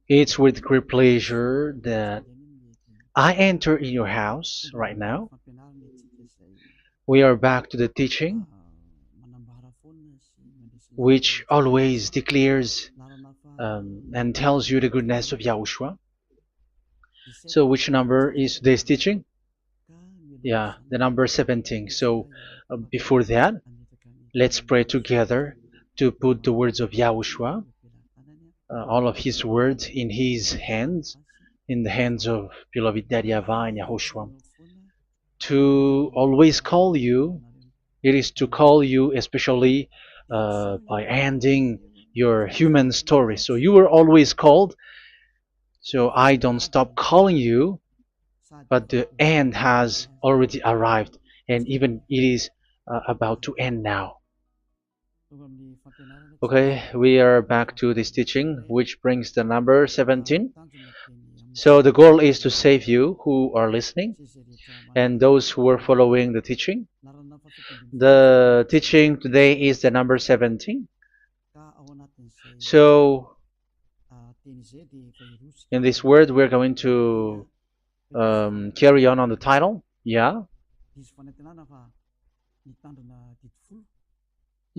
It's with great pleasure that I enter in your house right now. We are back to the teaching, which always declares and tells you the goodness of Yahushua. So, which number is today's teaching? Yeah, the number 17. So, before that, let's pray together to put the words of Yahushua, all of his words, in his hands, in the hands of beloved Daddy YAHVAH and Yahushua. To always call you, it is to call you especially by ending your human story. So you were always called, so I don't stop calling you, but the end has already arrived, and even it is about to end now. Okay, we are back to this teaching, which brings the number 17. So the goal is to save you who are listening and those who are following the teaching. The teaching today is the number 17. So in this word, we're going to carry on the title. Yeah.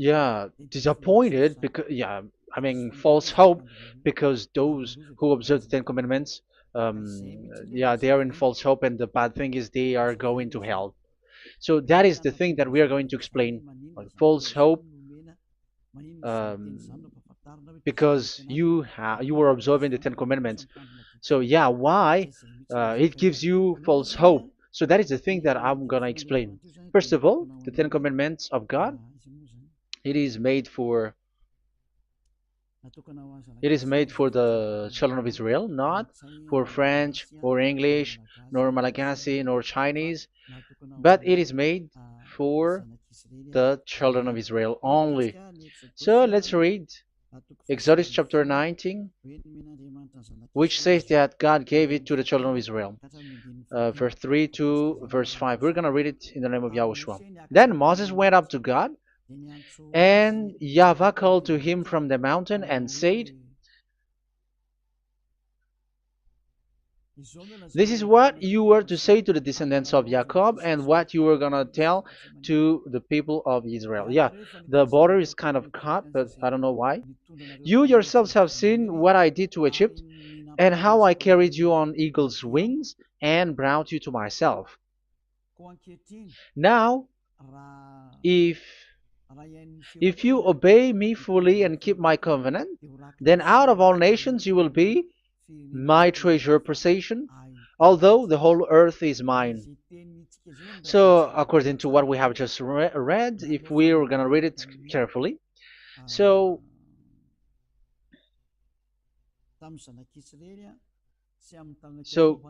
Yeah, disappointed because yeah, I mean false hope because those who observe the Ten Commandments, yeah, they are in false hope, and the bad thing is they are going to hell. So that is the thing that we are going to explain, like false hope, um, because you were observing the Ten Commandments. So yeah, why it gives you false hope? So that is the thing that I'm gonna explain. First of all, the Ten Commandments of God, it is made for it is made for the children of Israel, not for French or English, nor Malagasy, nor Chinese, but it is made for the children of Israel only. So let's read Exodus chapter 19, which says that God gave it to the children of Israel. Verse 3 to verse 5. We're going to read it in the name of Yahushua. Then Moses went up to God, and YAHVAH called to him from the mountain and said, this is what you were to say to the descendants of Jacob and what you were going to tell to the people of Israel. Yeah, the border is kind of cut, but I don't know why. You yourselves have seen what I did to Egypt and how I carried you on eagle's wings and brought you to myself. Now, if you obey me fully and keep my covenant, then out of all nations you will be my treasure possession, although the whole earth is mine. So, according to what we have just read, if we're going to read it carefully, so so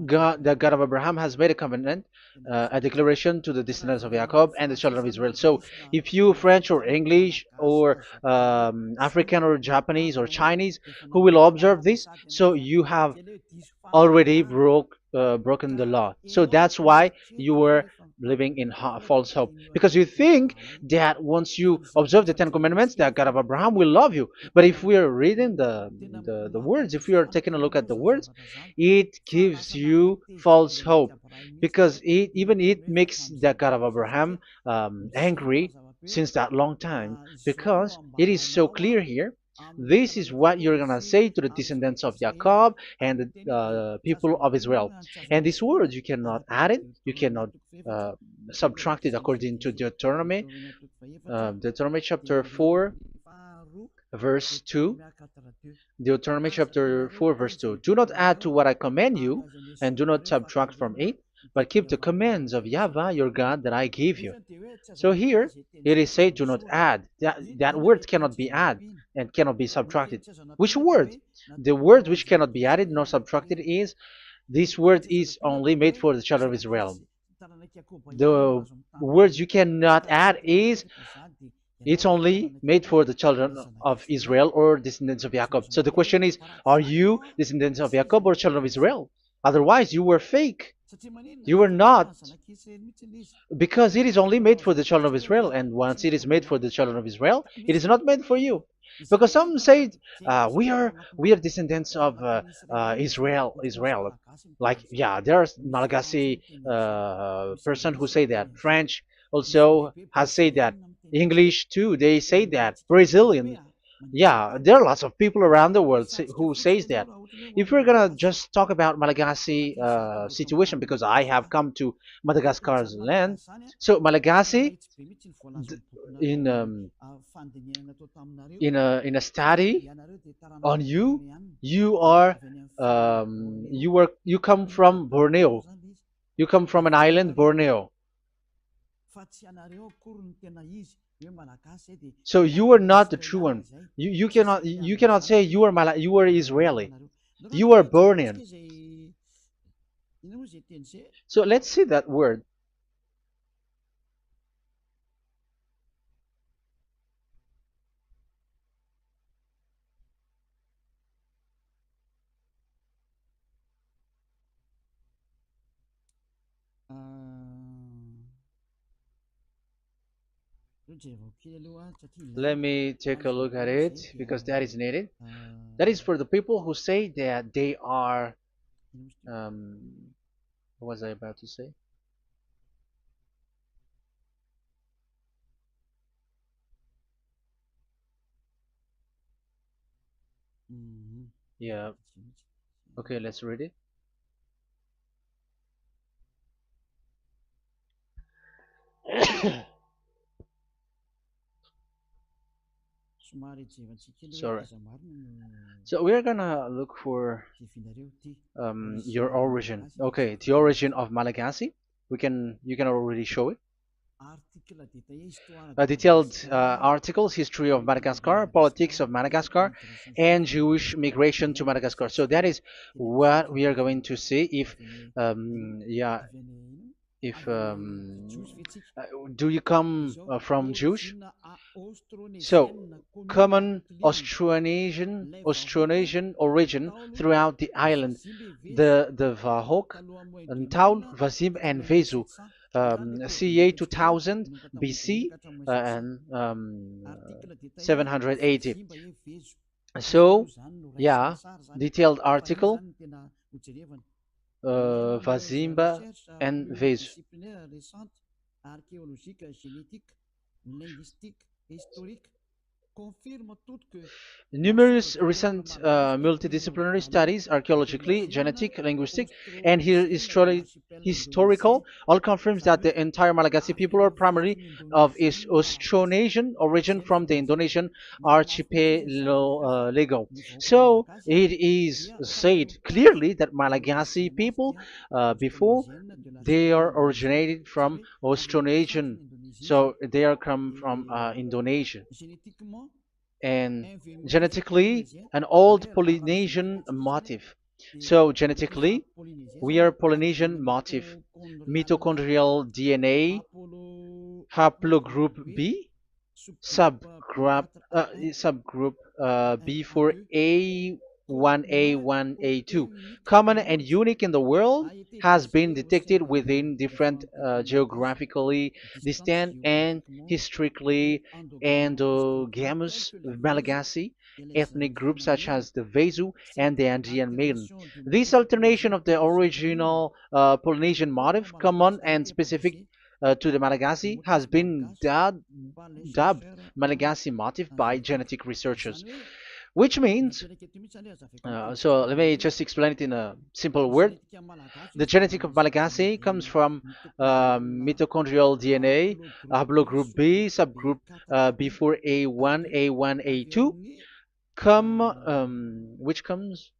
God, the God of Abraham, has made a covenant, a declaration to the descendants of Jacob and the children of Israel. So, if you French or English or African or Japanese or Chinese who will observe this, so you have already broken the law. So that's why you were living in false hope, because you think that once you observe the Ten Commandments, that God of Abraham will love you. But if we are reading the words, if we are taking a look at the words, it gives you false hope, because even it makes the God of Abraham angry since that long time, because it is so clear here. This is what you're gonna say to the descendants of Jacob and the people of Israel. And this word, you cannot add it, you cannot uh, subtract it, according to Deuteronomy chapter 4, verse 2. Deuteronomy chapter 4, verse 2. Do not add to what I command you, and do not subtract from it, but keep the commands of YAHVAH your God that I give you. So here it is said, do not add. That word cannot be added and cannot be subtracted. Which word? The word which cannot be added nor subtracted is, this word is only made for the children of Israel. The words you cannot add is, it's only made for the children of Israel or descendants of Jacob. So the question is, are you descendants of Jacob or children of Israel? Otherwise, you were fake. You are not, because it is only made for the children of Israel, and once it is made for the children of Israel, it is not made for you. Because some say we are descendants of Israel. Like, yeah, there's Malagasy person who say that. French also has said that. English too, they say that. Brazilian, yeah, there are lots of people around the world who says that. If we're gonna just talk about Malagasy situation, because I have come to Madagascar's land, so Malagasy, d- in in a study on you, you are you come from Borneo. You come from an island, Borneo. So you are not the true one. You cannot say you are Israeli. You are born in. So let's see that word. Let me take a look at it because that is needed. That is for the people who say that they are. What was I about to say? Yeah. Okay, let's read it. Sorry. So we're gonna look for your origin. Okay, the origin of Malagasy. You can already show it. Detailed articles, history of Madagascar, politics of Madagascar, and Jewish migration to Madagascar. So that is what we are going to see. Yeah, if uh, do you come from Jewish? So, common Austronesian origin throughout the island, the Vahok, Ntaul, Vazim, and Vezu, CA 2000 BC and 780. So, yeah, detailed article, Vazimba and Vezu. Numerous recent multidisciplinary studies, archaeologically, genetic, linguistic, and historical, all confirms that the entire Malagasy people are primarily of Austronesian origin from the Indonesian archipelago. So it is said clearly that Malagasy people, before, they are originated from Austronesian, so they are come from Indonesia, and genetically an old Polynesian motif. So genetically, we are Polynesian motif, mitochondrial DNA, haplogroup B, subgroup B for A1A1A2, common and unique in the world, has been detected within different geographically distant and historically endogamous Malagasy ethnic groups such as the Vezu and the Andean Maiden. This alternation of the original Polynesian motif, common and specific to the Malagasy, has been dubbed Malagasy motif by genetic researchers, which means, so let me just explain it in a simple word. The genetic of Malagasy comes from mitochondrial DNA, haplogroup B, subgroup B4A1, A1, A2, which comes,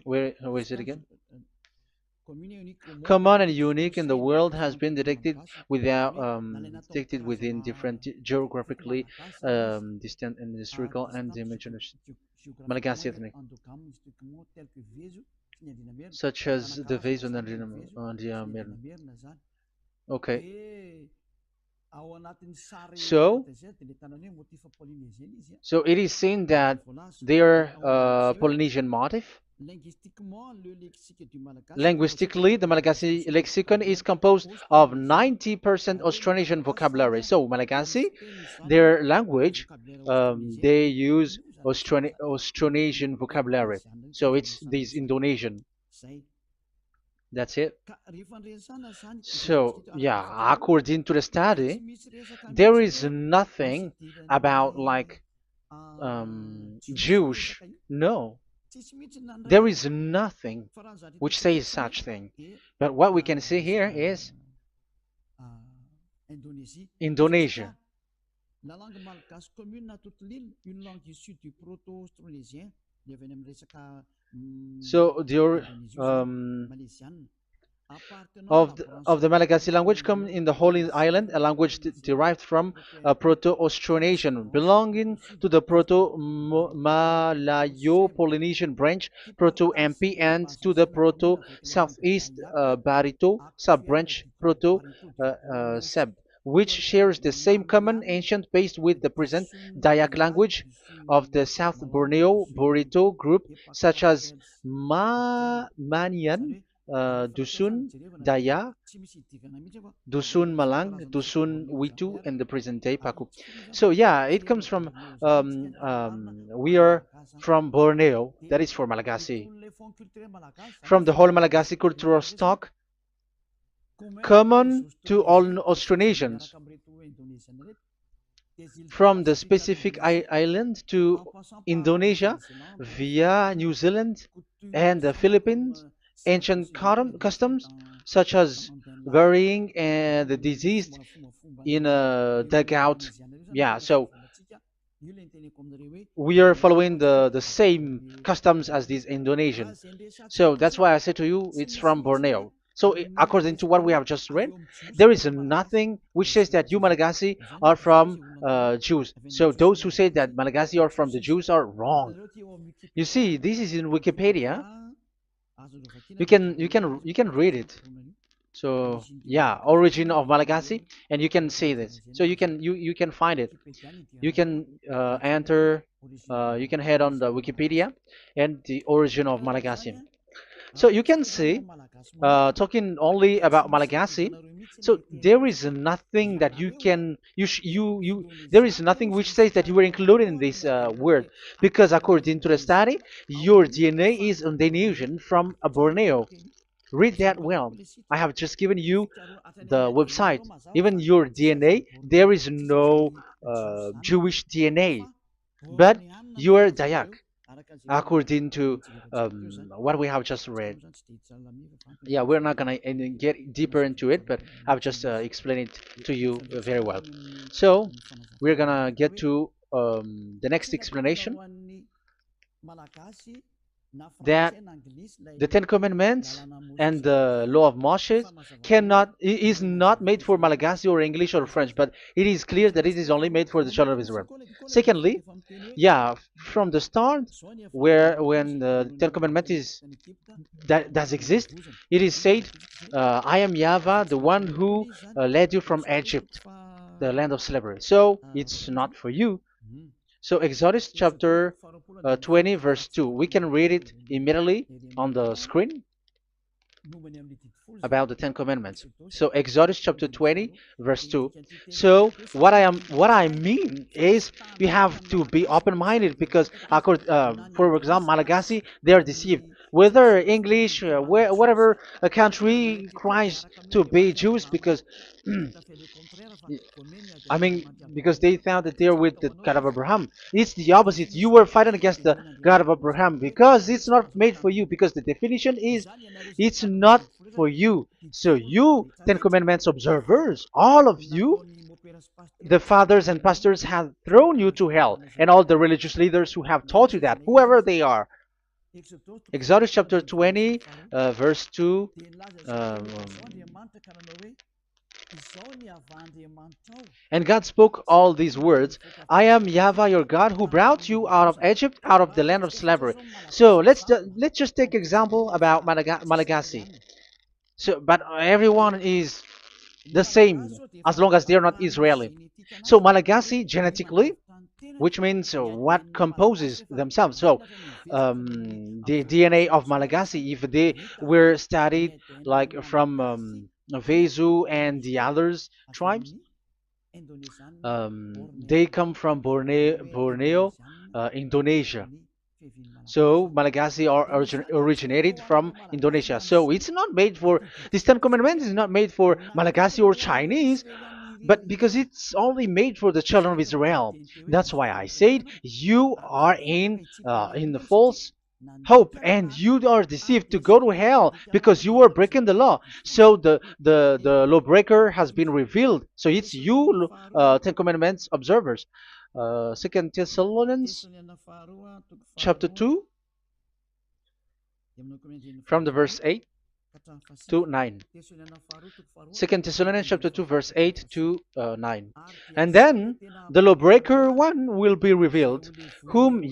where is it again? Common and unique in the world, has been detected within different geographically distant and historical and dimensional Malagasy ethnic, such as the Vezo and the Mirna. Okay. So, so it is seen that their Polynesian motif. Linguistically, the Malagasy lexicon is composed of 90% Austronesian vocabulary. So, Malagasy, their language, they use Austronesian vocabulary. So, it's this Indonesian. That's it. So, yeah, according to the study, there is nothing about like Jewish. No, there is nothing which says such thing. But what we can see here is Indonesia. So the of the Malagasy language come in the Holy Island, a language derived from Proto-Austronesian, belonging to the Proto-Malayo-Polynesian branch, Proto-MP, and to the Proto-Southeast Barito sub-branch, Proto-Seb, which shares the same common ancient base with the present Dayak language of the South Borneo Burrito group, such as Manian, Dusun Daya, Dusun Malang, Dusun Witu, and the present day Paku. So yeah, it comes from we are from Borneo, that is for Malagasy. From the whole Malagasy cultural stock, common to all Austronesians, from the specific island to Indonesia via New Zealand and the Philippines. Ancient customs such as burying and the deceased in a dugout. Yeah, so we are following the same customs as these Indonesian. So that's why I said to you it's from Borneo. So according to what we have just read, there is nothing which says that you Malagasy are from Jews. So those who say that Malagasy are from the Jews are wrong. You see, this is in Wikipedia. You can read it. So yeah, origin of Malagasy, and you can see this. So you can find it. You can enter. You can head on the Wikipedia and the origin of Malagasy. So you can see, talking only about Malagasy. So there is nothing that you can you there is nothing which says that you were included in this word, because according to the study, your DNA is Indonesian from Borneo. Read that well. I have just given you the website. Even your DNA, there is no Jewish DNA, but you are Dayak according to what we have just read. Yeah, we're not gonna get deeper into it, but I've just explained it to you very well. So we're gonna get to the next explanation, that the Ten Commandments and the Law of Moshe is not made for Malagasy or English or French, but it is clear that it is only made for the children of Israel. Secondly, yeah, from the start, where when the Ten Commandments that does exist, it is said, "I am YAHVAH, the one who led you from Egypt, the land of slavery." So it's not for you. So Exodus chapter 20 verse 2. We can read it immediately on the screen about the Ten Commandments. So Exodus chapter 20 verse 2. So what I mean is we have to be open-minded, because for example, Malagasy, they are deceived. Whether English, whatever a country tries to be Jews, because I mean, because they found that they're with the God of Abraham. It's the opposite. You were fighting against the God of Abraham, because it's not made for you. Because the definition is, it's not for you. So you, Ten Commandments observers, all of you, the fathers and pastors have thrown you to hell, and all the religious leaders who have taught you that, whoever they are. Exodus chapter 20, verse 2. And God spoke all these words: "I am YAHVAH your God, who brought you out of Egypt, out of the land of slavery." So let's just take example about Malagasy. So, but everyone is the same as long as they are not Israeli. So Malagasy genetically, which means what composes themselves. So the DNA of Malagasy, if they were studied like from Vezu and the others tribes, they come from Borneo, Indonesia. So Malagasy are originated from Indonesia. So it's not made for this Ten Commandments is not made for Malagasy or Chinese, but because it's only made for the children of Israel. That's why I said you are in the false hope and you are deceived to go to hell because you are breaking the law. So the lawbreaker has been revealed. So it's you, Ten Commandments observers. Second Thessalonians chapter 2 from the verse 8 to 9. Second Thessalonians chapter 2 verse 8 to 9. And then the lawbreaker one will be revealed, whom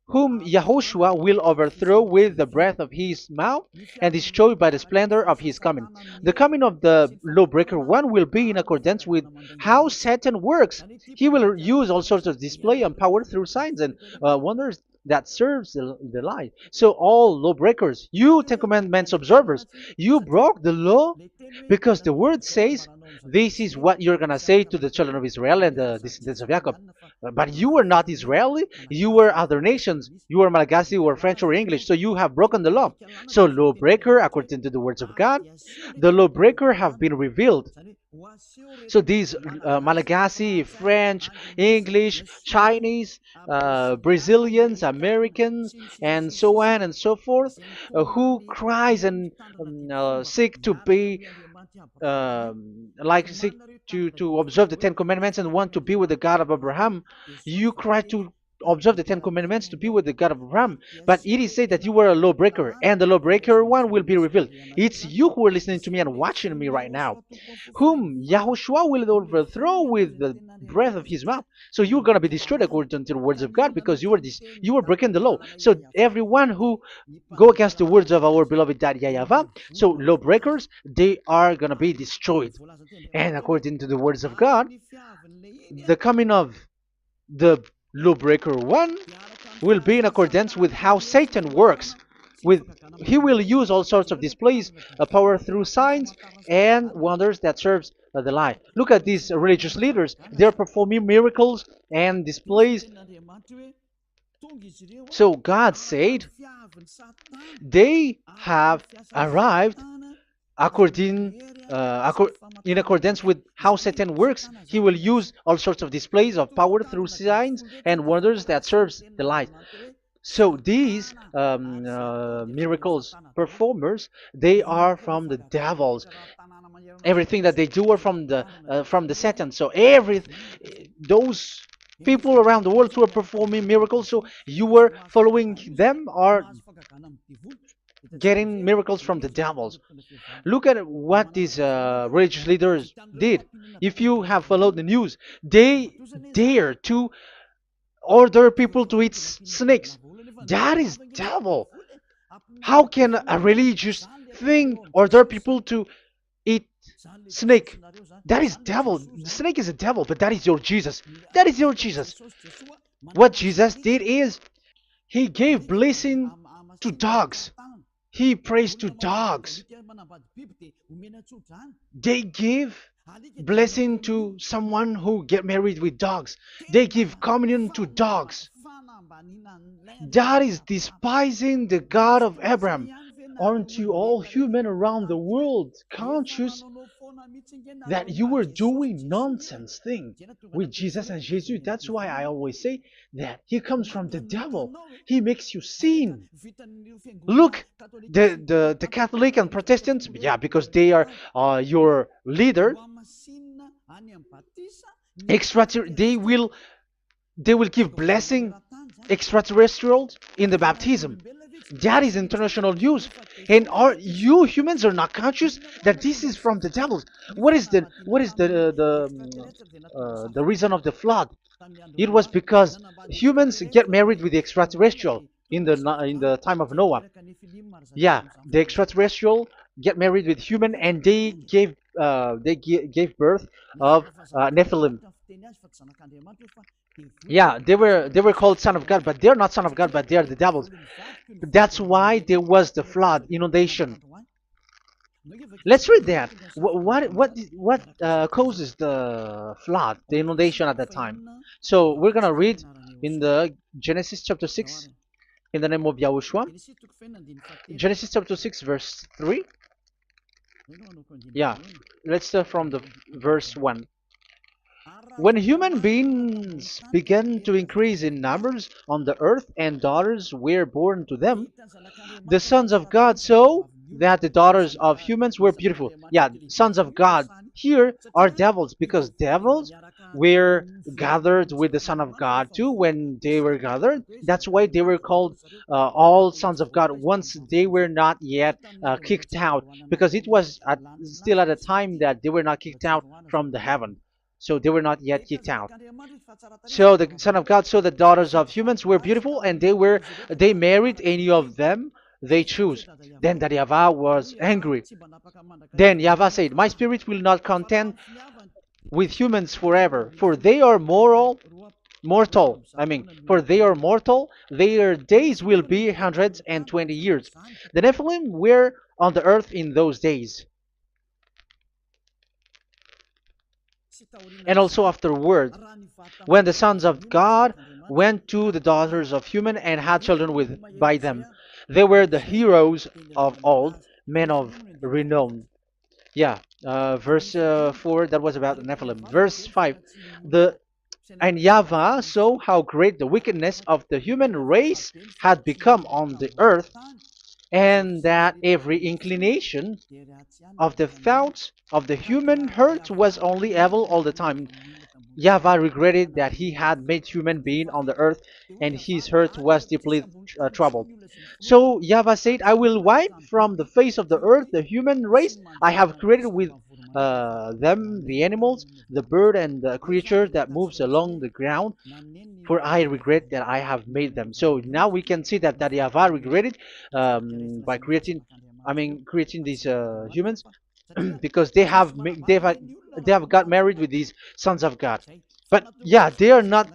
whom Yahushua will overthrow with the breath of his mouth and destroy by the splendor of his coming. The coming of the lawbreaker one will be in accordance with how Satan works. He will use all sorts of display and power through signs and wonders that serves the lie. So all lawbreakers, you Ten Commandments observers, you broke the law because the word says this is what you're gonna say to the children of Israel and the descendants of Jacob. But you were not Israeli, you were other nations, you were Malagasy or French or English, so you have broken the law. So lawbreaker, according to the words of God, the lawbreaker have been revealed. So these Malagasy, French, English, Chinese, Brazilians, Americans, and so on and so forth, who cries and seek to be seek to observe the Ten Commandments and want to be with the God of Abraham. You cry to observe the Ten Commandments to be with the God of Abraham, but it is said that you were a lawbreaker, and the lawbreaker one will be revealed. It's you who are listening to me and watching me right now, whom Yahushua will overthrow with the breath of his mouth. So you're going to be destroyed according to the words of God because you were breaking the law. So everyone who go against the words of our beloved Daddy YAHVAH, so lawbreakers, they are going to be destroyed. And according to the words of God, the coming of the lawbreaker one will be in accordance with how Satan works. He will use all sorts of displays, power through signs and wonders that serves the lie. Look at these religious leaders; they're performing miracles and displays. So God said they have arrived in accordance with how Satan works. He will use all sorts of displays of power through signs and wonders that serves the light. So these miracles performers, they are from the devils. Everything that they do are from the Satan. So those people around the world who are performing miracles, so you were following them, are getting miracles from the devils. Look at what these religious leaders did. If you have followed the news, they dare to order people to eat snakes. That is devil. How can a religious thing order people to eat snake? That is devil. The snake is a devil, but that is your Jesus. That is your Jesus. What Jesus did is he gave blessing to dogs. He prays to dogs. They give blessing to someone who get married with dogs. They give communion to dogs. That is despising the God of Abraham. Aren't you all human around the world conscious that you were doing nonsense thing with Jesus and Jesus? That's why I always say that he comes from the devil. He makes you sin. Look, the Catholic and Protestants, yeah, because they are your leader. They will give blessing extraterrestrials in the baptism. That is international news, and you humans are not conscious that this is from the devil. What is the reason of the flood? It was because humans get married with the extraterrestrial in the time of Noah. Yeah, the extraterrestrial get married with human, and they gave birth of Nephilim. Yeah, they were called son of God, but they're not son of God, but they are the devils. That's why there was the flood, inundation. Let's read that. What causes the flood, the inundation at that time? So we're gonna read in the Genesis chapter 6 in the name of Yahushua. Genesis chapter 6 verse 3. Yeah, let's start from the verse 1. When human beings began to increase in numbers on the earth and daughters were born to them, the sons of God saw that the daughters of humans were beautiful. Yeah, sons of God here are devils, because devils were gathered with the Son of God too when they were gathered. That's why they were called all sons of God once they were not yet kicked out, because it was still at a time that they were not kicked out from the heaven. So they were not yet kicked out. So the Son of God saw the daughters of humans were beautiful, and they married any of them they choose. Then that YAHVAH was angry. Then YAHVAH said, "My spirit will not contend with humans forever, for they are mortal. For they are mortal. Their days will be 120 years. The Nephilim were on the earth in those days, and also afterward, when the sons of God went to the daughters of human and had children with by them. They were the heroes of old, men of renown." Yeah, verse 4, that was about the Nephilim. Verse 5, the and YAHVAH saw how great the wickedness of the human race had become on the earth, and that every inclination of the thoughts of the human heart was only evil all the time. YAHVAH regretted that he had made human being on the earth, and his heart was deeply troubled. So YAHVAH said, "I will wipe from the face of the earth the human race I have created, with them the animals, the bird, and the creature that moves along the ground, for I regret that I have made them." So now we can see that YAHVAH regretted by creating these humans, because they have got married with these sons of God. But yeah, they are not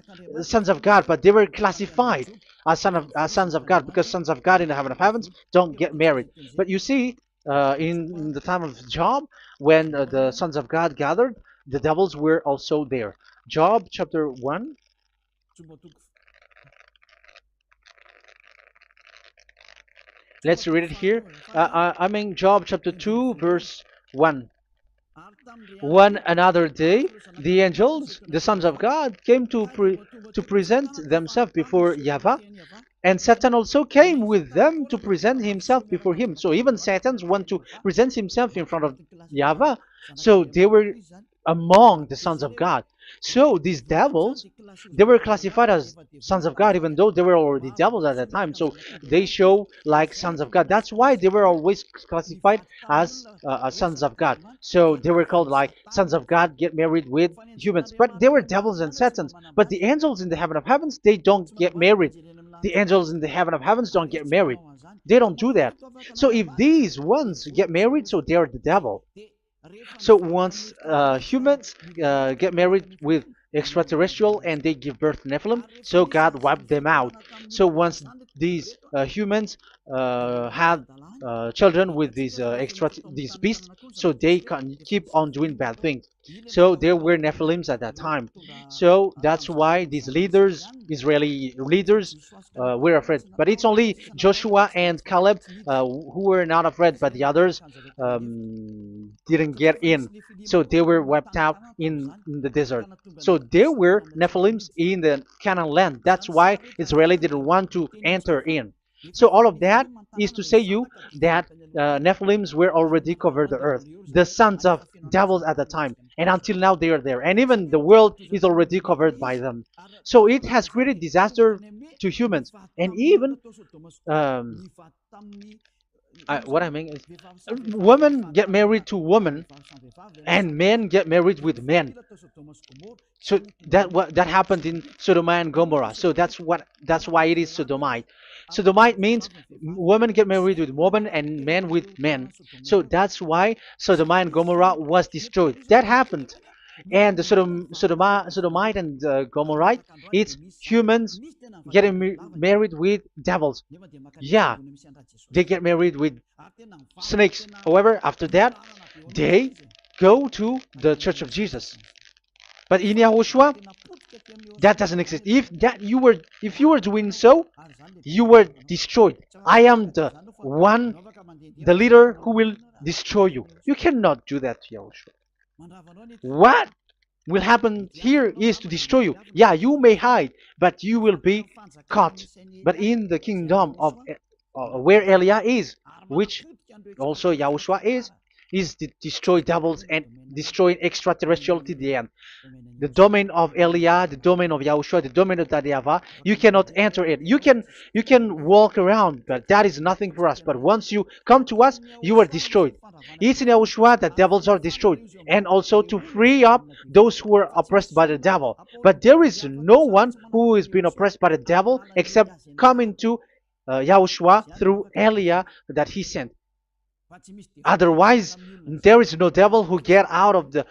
sons of God, but they were classified as sons of God, because sons of God in the heaven of heavens don't get married. But you see, in the time of Job, when the sons of God gathered, the devils were also there. Job chapter 1. Let's read it here. Job chapter 2, verse 1. One another day, the angels, the sons of God, came to present themselves before YAHVAH, and Satan also came with them to present himself before him. So even Satan's want to present himself in front of YAHVAH. So they were among the sons of God. So these devils, they were classified as sons of God, even though they were already devils at that time. So they show like sons of God. That's why they were always classified as sons of God. So they were called like sons of God get married with humans. But they were devils and satans. But the angels in the heaven of heavens, they don't get married. The angels in the heaven of heavens don't get married. They don't do that. So if these ones get married, so they're the devil. So once humans get married with extraterrestrial and they give birth to Nephilim, so God wiped them out. So once these humans had children with these beasts, so they can keep on doing bad things. So there were Nephilims at that time. So that's why these leaders, Israeli leaders, were afraid. But it's only Joshua and Caleb who were not afraid, but the others didn't get in. So they were wiped out in the desert. So there were Nephilims in the Canaan land. That's why Israeli didn't want to enter in. So all of that is to say you that Nephilims were already covered the earth, the sons of devils at the time, and until now they are there, and even the world is already covered by them. So it has created disaster to humans, and even um, what I mean is, women get married to women, and men get married with men. So that happened in Sodom and Gomorrah. So that's why it is sodomite. Sodomite means women get married with women and men with men. So that's why Sodom and Gomorrah was destroyed. That happened. And the Sodomite and Gomorrite, it's humans getting married with devils. Yeah, they get married with snakes. However, after that, they go to the Church of Jesus. But in Yahushua, that doesn't exist. If you were doing so, you were destroyed. I am the one, the leader who will destroy you. You cannot do that to Yahushua. What will happen here is to destroy you. Yeah, you may hide, but you will be caught. But in the kingdom of where Elia is, which also Yahushua is to destroy devils and destroy extraterrestriality at the end. The domain of Elia, the domain of Yahushua, the domain of YAHVAH, you cannot enter it. You can walk around, but that is nothing for us. But once you come to us, you are destroyed. It's in Yahushua that devils are destroyed, and also to free up those who are oppressed by the devil. But there is no one who is being oppressed by the devil except coming to Yahushua through Elia that he sent. Otherwise, there is no devil who get out of the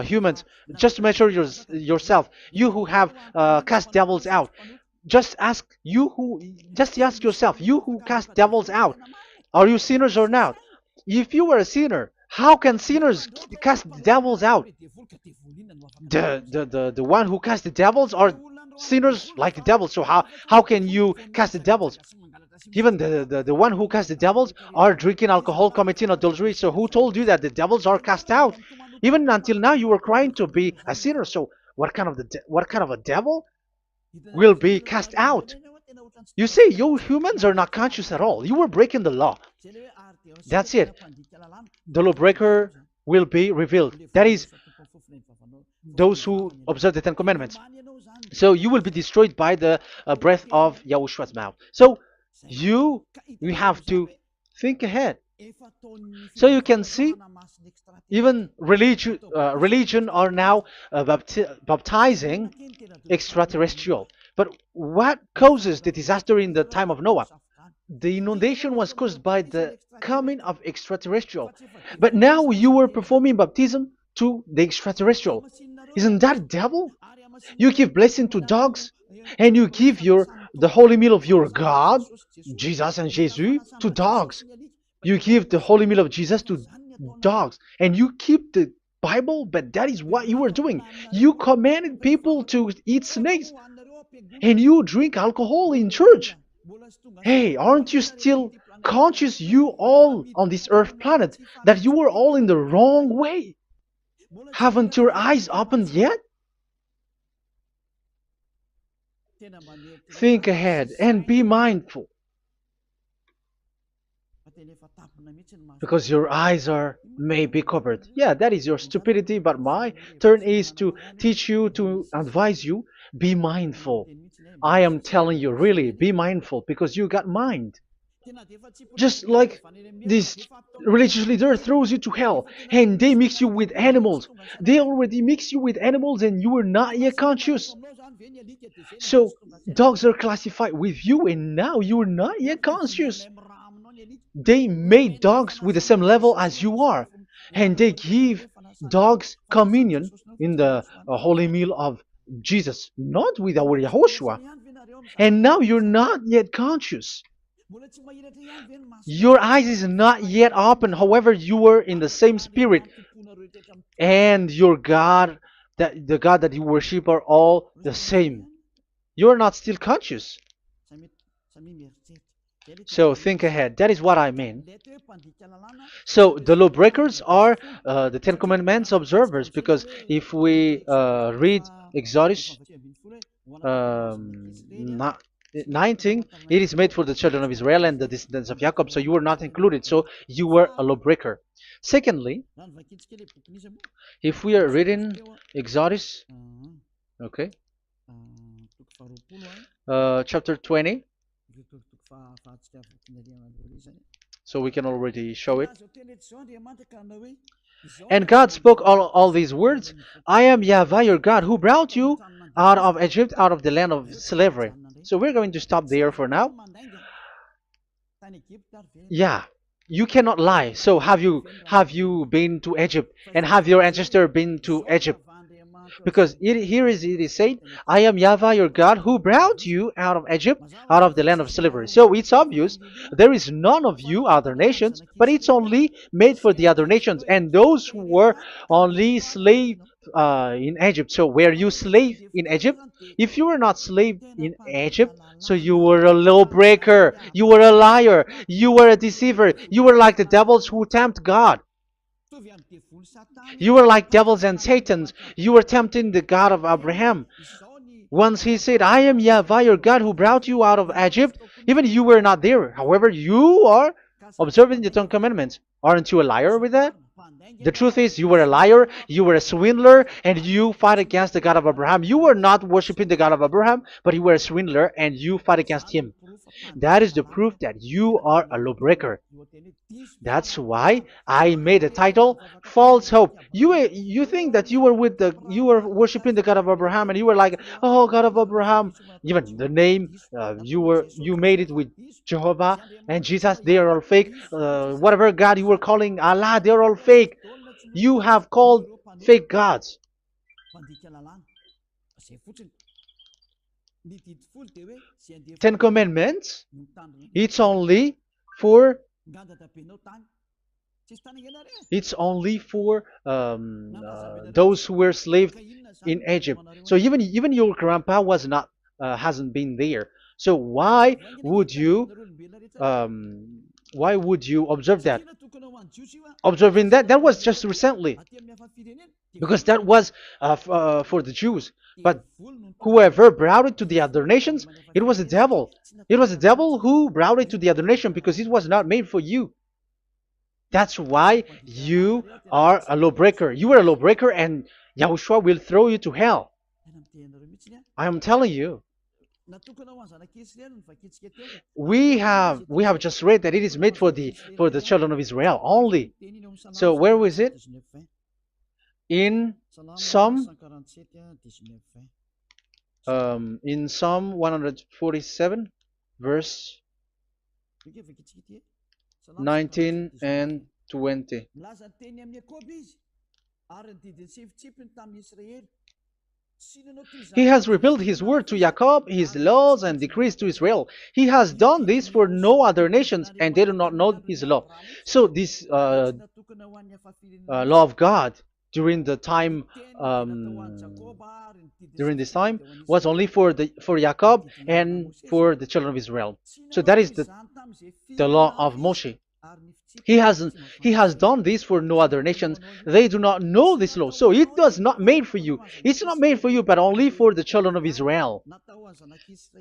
humans. Just measure yourself. You who have cast devils out. Just ask you who. Just ask yourself. You who cast devils out. Are you sinners or not? If you were a sinner, how can sinners cast devils out? The one who cast the devils are sinners like the devil. So how can you cast the devils? Even the one who cast the devils are drinking alcohol, committing adultery. So who told you that the devils are cast out? Even until now, you were crying to be a sinner. So what kind of a devil will be cast out? You see, you humans are not conscious at all. You were breaking the law. That's it. The lawbreaker will be revealed. That is, those who observe the Ten Commandments. So you will be destroyed by the breath of Yahushua's mouth. So you have to think ahead. So you can see, even religion are now baptizing extraterrestrial. But what causes the disaster in the time of Noah? The inundation was caused by the coming of extraterrestrial. But now you were performing baptism to the extraterrestrial. Isn't that devil? You give blessing to dogs, and you give the holy meal of your God, Jesus and Jesus, to dogs. You give the holy meal of Jesus to dogs, and you keep the Bible, but that is what you were doing. You commanded people to eat snakes, and you drink alcohol in church. Hey, aren't you still conscious, you all on this earth planet, that you were all in the wrong way? Haven't your eyes opened yet? Think ahead and be mindful, because your eyes are may be covered. Yeah, that is your stupidity, but my turn is to teach you, to advise you. Be mindful. I am telling you, really, be mindful, because you got mind. Just like this religious leader throws you to hell and they mix you with animals. They already mix you with animals and you are not yet conscious. So dogs are classified with you and now you are not yet conscious. They made dogs with the same level as you are, and they give dogs communion in the holy meal of Jesus, not with our Yahushua. And now you're not yet conscious. Your eyes is not yet open. However, you were in the same spirit, and your God, that the God that you worship, are all the same. You are not still conscious. So think ahead. That is what I mean. So the lawbreakers are the Ten Commandments observers, because if we read Exodus um, 19, it is made for the children of Israel and the descendants of Jacob, so you were not included, so you were a lawbreaker. Secondly, if we are reading Exodus, okay, chapter 20, So we can already show it. And God spoke all these words. I am Yahweh your God who brought you out of Egypt, out of the land of slavery. So we're going to stop there for now. Yeah, you cannot lie. So have you been to Egypt, and have your ancestor been to Egypt? Because it is said, I am Yahweh your God who brought you out of Egypt, out of the land of slavery. So it's obvious there is none of you other nations, but it's only made for the other nations and those who were only slave in Egypt. So were you slave in Egypt? If you were not slave in Egypt, so you were a lawbreaker, you were a liar, you were a deceiver, you were like the devils who tempt God. You were like devils and Satans. You were tempting the God of Abraham. Once he said, I am Yahweh your God who brought you out of Egypt, even you were not there. However, you are observing the Ten Commandments. Aren't you a liar with that? The truth is, you were a liar, you were a swindler, and you fight against the God of Abraham. You were not worshiping the God of Abraham, but you were a swindler and you fight against him. That is the proof that you are a lawbreaker. That's why I made a title, False Hope. You think that you were worshiping the God of Abraham, and you were like, oh, God of Abraham. Even the name, you made it with Jehovah and Jesus. They are all fake. Whatever God you were calling Allah, they are all fake. You have called fake gods. Ten Commandments. It's only for those who were slaves in Egypt. So even your grandpa was not hasn't been there. So why would you observe that? Observing that was just recently, because that was for the Jews. But whoever brought it to the other nations, it was the devil. It was the devil who brought it to the other nation because it was not made for you. That's why you are a lawbreaker. You are a lawbreaker, and Yahushua will throw you to hell. I am telling you. We have just read that it is made for the children of Israel only. So where was it? In Psalm 147, verse 19 and 20. He has revealed his word to Jacob, his laws and decrees to Israel. He has done this for no other nations, and they do not know his law. So this law of God during the time during this time was only for Jacob and for the children of Israel. So that is the law of Moshe. He has done this for no other nations. They do not know this law. So it was not made for you. It's not made for you, but only for the children of Israel.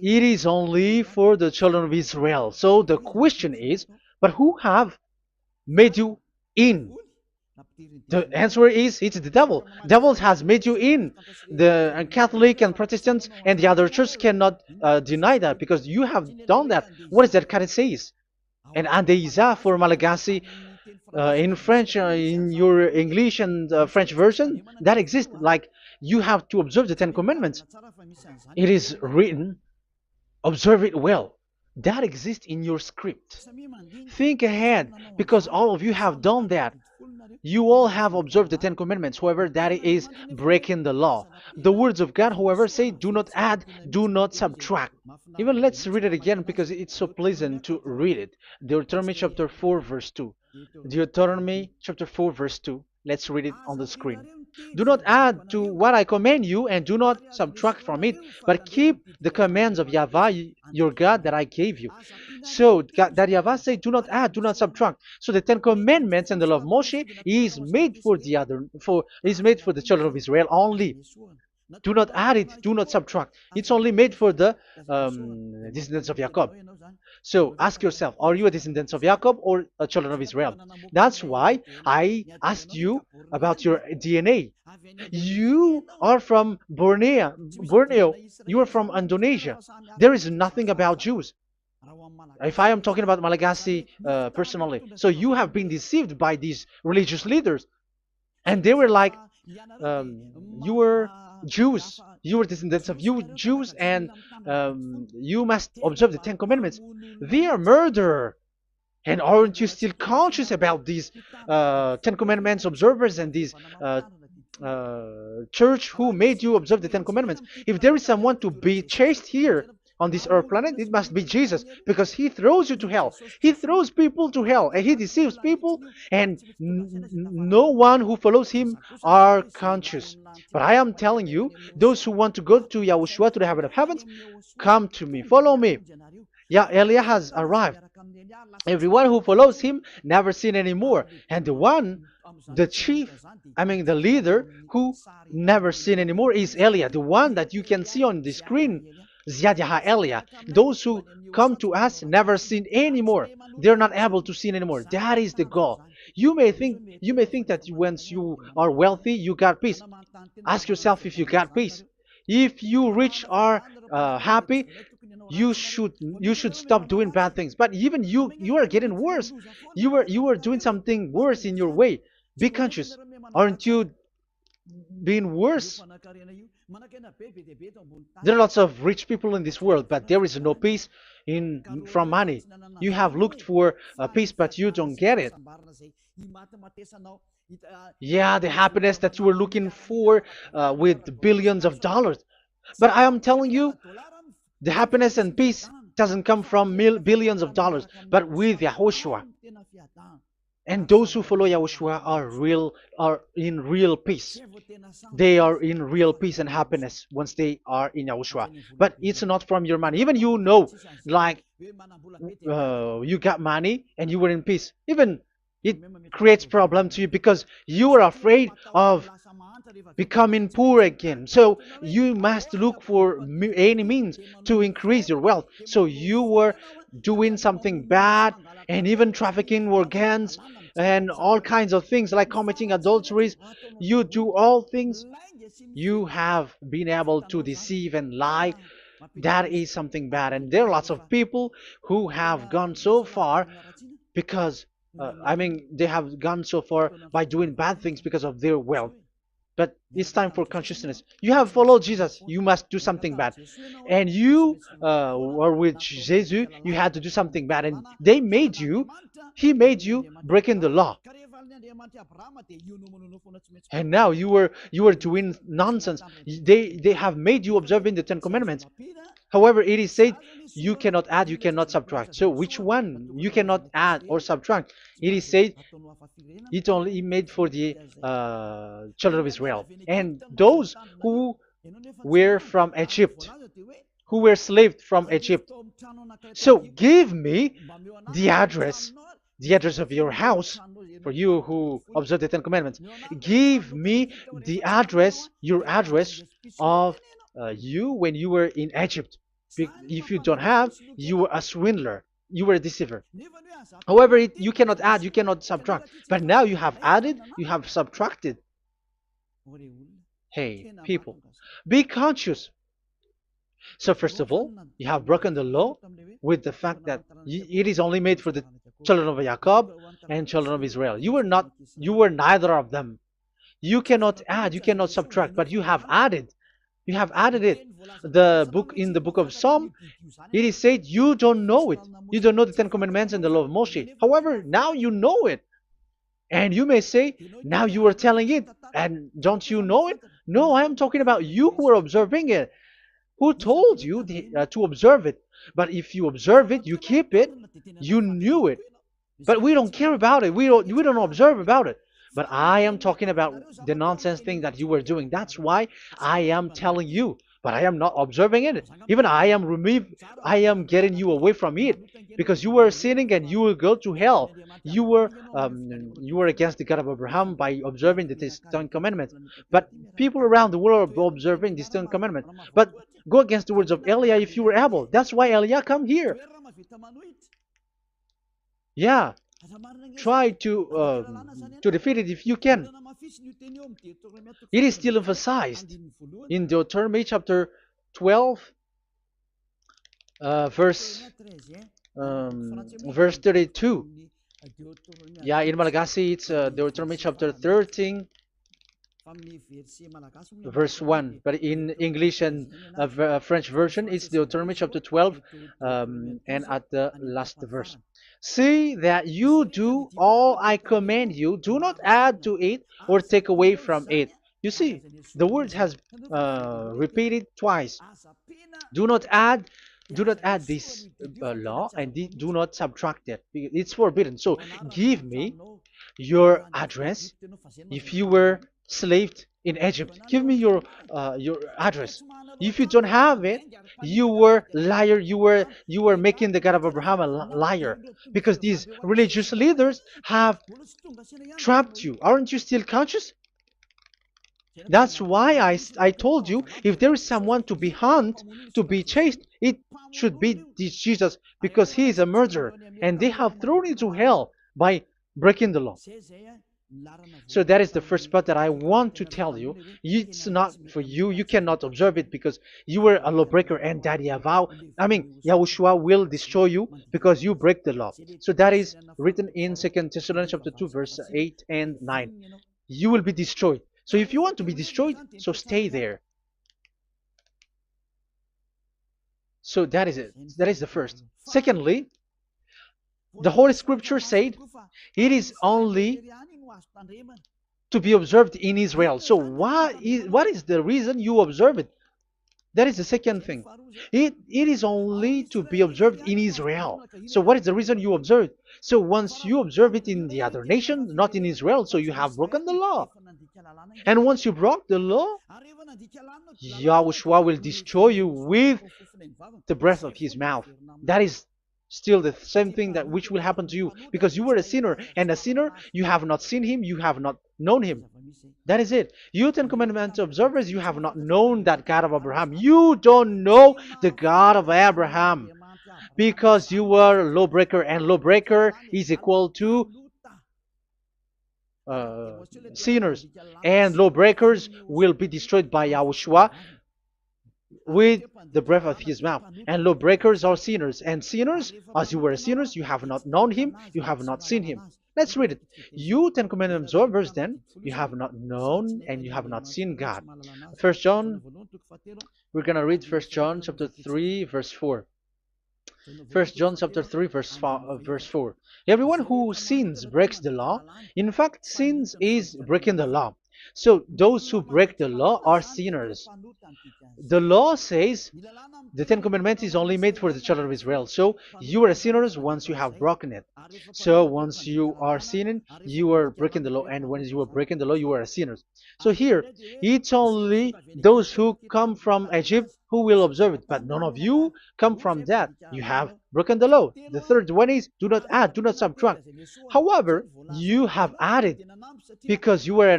It is only for the children of Israel. So the question is, but who have made you in? The answer is, it's the devil. Devil has made you in. The Catholic and Protestants and the other churches cannot deny that, because you have done that. What is that kind of says? And Andeiza for Malagasy, in French, in your English and French version, that exists. Like, you have to observe the Ten Commandments. It is written, observe it well. That exists in your script. Think ahead, because all of you have done that. You all have observed the Ten Commandments. However, that is breaking the law. The words of God, however, say, do not add, do not subtract. Even let's read it again, because it's so pleasant to read it. Deuteronomy chapter 4, verse 2. Deuteronomy chapter 4, verse 2. Let's read it on the screen. Do not add to what I command you, and do not subtract from it, but keep the commands of Yahweh, your God, that I gave you. So that Yahweh said, do not add, do not subtract. So the Ten Commandments and the law of Moshe is made for the children of Israel only. Do not add it, do not subtract. It's only made for the descendants of Jacob. So ask yourself, are you a descendant of Jacob or a children of Israel? That's why I asked you about your DNA. You are from Borneo. You are from Indonesia. There is nothing about Jews. If I am talking about Malagasy personally, so you have been deceived by these religious leaders, and they were like, you were Jews, you were descendants of you Jews, and you must observe the Ten Commandments. They are murderer. And aren't you still conscious about these Ten Commandments observers and these church who made you observe the Ten Commandments? If there is someone to be chased here on this earth planet, it must be Jesus, because he throws you to hell. He throws people to hell, and he deceives people, and no one who follows him are conscious. But I am telling you, those who want to go to Yahushua, to the heaven of heavens, come to me, follow me. Yeah, Eliah has arrived. Everyone who follows him never sin anymore. And the chief, the leader who never sin anymore is Eliah, the one that you can see on the screen. Ziyadah Eliah. Those who come to us never sin anymore. They're not able to sin anymore. That is the goal. You may think that once you are wealthy, you got peace. Ask yourself if you got peace. If you rich are happy, you should stop doing bad things. But even you are getting worse. You are doing something worse in your way. Be conscious. Aren't you being worse? There are lots of rich people in this world, but there is no peace from money. You have looked for peace, but you don't get it. Yeah, the happiness that you were looking for with billions of dollars. But I am telling you, the happiness and peace doesn't come from billions of dollars, but with Yahushua. And those who follow Yahushua are in real peace. They are in real peace and happiness once they are in Yahushua. But it's not from your money. Even like you got money and you were in peace. Even it creates problem to you because you are afraid of becoming poor again. So you must look for any means to increase your wealth. So you were doing something bad and even trafficking organs and all kinds of things like committing adulteries. You do all things. You have been able to deceive and lie. That is something bad. And there are lots of people who have gone so far because they have gone so far by doing bad things because of their wealth. But it's time for consciousness. You have followed Jesus, you must do something bad. And you were with Jesus, you had to do something bad. And he made you breaking the law. And now you were doing nonsense. They have made you observing the Ten Commandments. However, it is said you cannot add, you cannot subtract. So which one you cannot add or subtract? It is said it only made for the children of Israel and those who were from Egypt, who were slaves from Egypt. So give me the address of your house, for you who observe the Ten Commandments. Give me the address, your address of you when you were in Egypt. If you don't have, you were a swindler, you were a deceiver. However, you cannot add, you cannot subtract. But now you have added, you have subtracted. Hey, people, be conscious. So first of all, you have broken the law with the fact that it is only made for the children of Jacob and children of Israel. You were neither of them. You cannot add, you cannot subtract, but you have added. You have added it. In the book of Psalm, it is said you don't know it. You don't know the Ten Commandments and the law of Moshe. However, now you know it. And you may say, now you are telling it, and don't you know it? No, I am talking about you who are observing it. Who told you to observe it? But if you observe it, you keep it, you knew it. But we don't care about it. We don't observe about it. But I am talking about the nonsense thing that you were doing. That's why I am telling you. But I am not observing it. Even I am getting you away from it. Because you were sinning and you will go to hell. You were against the God of Abraham by observing the Ten Commandments. But people around the world are observing the Ten Commandments. But go against the words of Eliah if you were able. That's why Eliah come here. Yeah. Try to defeat it if you can. It is still emphasized in Deuteronomy chapter 12, verse verse 32. Yeah, in Malagasy it's Deuteronomy chapter 13 verse 1, but in English and French version it's Deuteronomy chapter 12, and at the last verse. See that you do all I command you, do not add to it or take away from it. You see, the word has repeated twice. Do not add, do not add this law, and do not subtract it. It's forbidden. So give me your address. If you were slaved in Egypt, give me your address. If you don't have it, you were liar. You were making the God of Abraham a liar, because these religious leaders have trapped you. Aren't you still conscious? That's why I told you, if there is someone to be hunted, to be chased, it should be this Jesus, because he is a murderer and they have thrown him to hell by breaking the law. So that is the first part that I want to tell you. It's not for you. You cannot observe it because you were a lawbreaker, and that Yahushua will destroy you because you break the law. So that is written in 2 Thessalonians chapter 2, verse 8 and 9. You will be destroyed. So if you want to be destroyed, so stay there. So that is it. That is the first. Secondly, the Holy Scripture said it is only to be observed in Israel. So what is the reason you observe it? That is the second thing. It is only to be observed in Israel. So what is the reason you observe it? So once you observe it in the other nation, not in Israel, so you have broken the law. And once you broke the law, Yahushua will destroy you with the breath of his mouth. That is still the same thing that which will happen to you, because you were a sinner, and a sinner, you have not seen him, you have not known him. That is it. You Ten Commandments observers, you have not known that God of Abraham. You don't know the God of Abraham because you were a lawbreaker, and lawbreaker is equal to sinners, and lawbreakers will be destroyed by Yahushua with the breath of his mouth. And lawbreakers are sinners, and sinners, as you were sinners, you have not known him, you have not seen him. Let's read it. You Ten Commandments observers, then, you have not known and you have not seen God. First John, we're going to read 1 John chapter 3, verse 4. 1 John chapter 3, verse 4. Everyone who sins breaks the law. In fact, sins is breaking the law. So those who break the law are sinners. The law says the Ten Commandments is only made for the children of Israel. So you are sinners once you have broken it. So once you are sinning, you are breaking the law. And when you are breaking the law, you are a sinner. So here, it's only those who come from Egypt who will observe it. But none of you come from that. You have broken the law. The third one is do not add, do not subtract. However, you have added because you were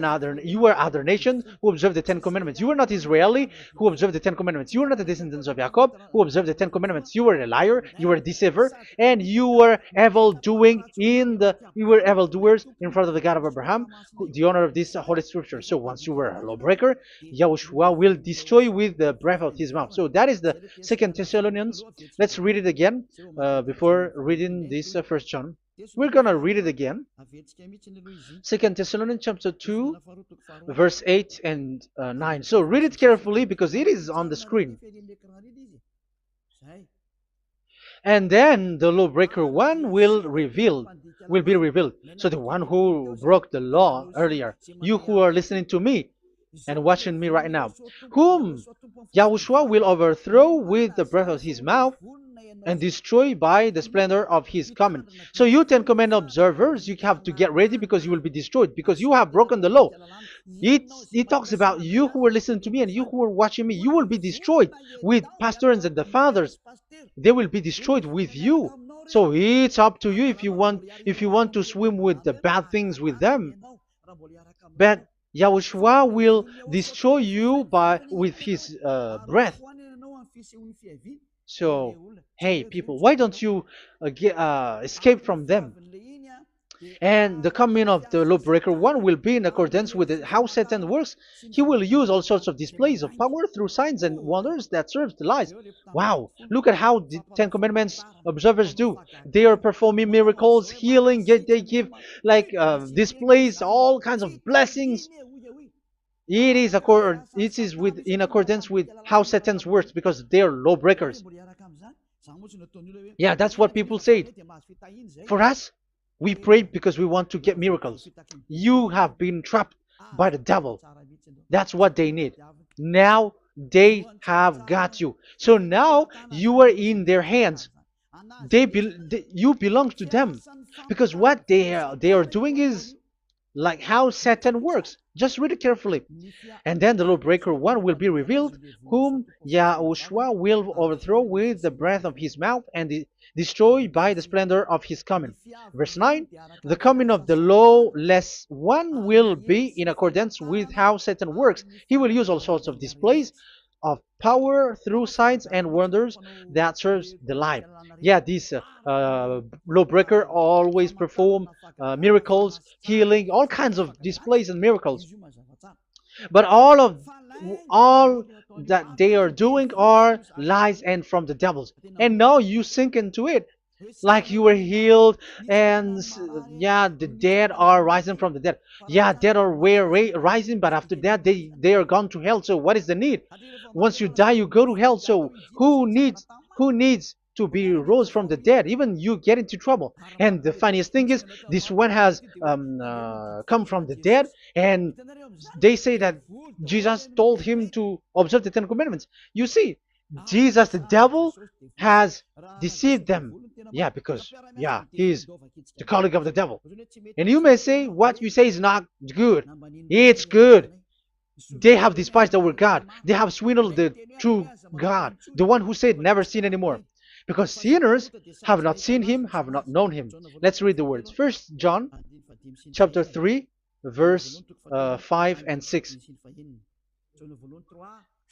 other nations who observed the Ten Commandments. You were not Israeli who observed the Ten Commandments. You were not the descendants of Jacob who observed the Ten Commandments. You were a liar, you were a deceiver, and you were evil-doers in front of the God of Abraham, the honor of this Holy Scripture. So once you were a lawbreaker, Yahushua will destroy with the breath of his mouth. So that is the 2 Thessalonians. Let's read it again before reading this 1 John. We're going to read it again. 2 Thessalonians chapter 2, verse 8 and 9. So read it carefully because it is on the screen. And then the lawbreaker one will be revealed. So the one who broke the law earlier, you who are listening to me and watching me right now, whom Yahushua will overthrow with the breath of his mouth and destroy by the splendor of his coming. So you Ten Commandment observers, you have to get ready because you will be destroyed, because you have broken the law. It talks about you who are listening to me and you who are watching me. You will be destroyed with pastors and the fathers. They will be destroyed with you. So it's up to you if you want to swim with the bad things with them. But Yahushua will destroy you with his breath. So, hey people, why don't you escape from them? And the coming of the lawbreaker one will be in accordance with how Satan works. He will use all sorts of displays of power through signs and wonders that serve the lies. Wow, look at how the Ten Commandments observers do. They are performing miracles, healing, yet they give like displays, all kinds of blessings. It is in accordance with how Satan works because they are lawbreakers. Yeah, that's what people say. For us, we pray because we want to get miracles. You have been trapped by the devil. That's what they need. Now they have got you. So now you are in their hands. You belong to them because what they are doing is like how Satan works. Just read it carefully. And then the lawbreaker one will be revealed, whom YAHOSHUAH will overthrow with the breath of his mouth and destroy by the splendor of his coming. Verse 9, the coming of the lawless one will be in accordance with how Satan works. He will use all sorts of displays of power through signs and wonders that serves the lie. Yeah, this lawbreaker always perform miracles, healing, all kinds of displays and miracles. But all that they are doing are lies and from the devils. And now you sink into it like you were healed and yeah, the dead are rising from the dead. Yeah, dead are rising, but after that they are gone to hell. So what is the need? Once you die you go to hell. So who needs to be rose from the dead? Even you get into trouble. And the funniest thing is this one has come from the dead, and they say that Jesus told him to observe the Ten Commandments. You see, Jesus, the devil, has deceived them. Yeah, because, yeah, he's the colleague of the devil. And you may say, what you say is not good. It's good. They have despised our God. They have swindled the true God, the one who said, never sin anymore. Because sinners have not seen him, have not known him. Let's read the words. First John chapter 3, verse 5 and 6.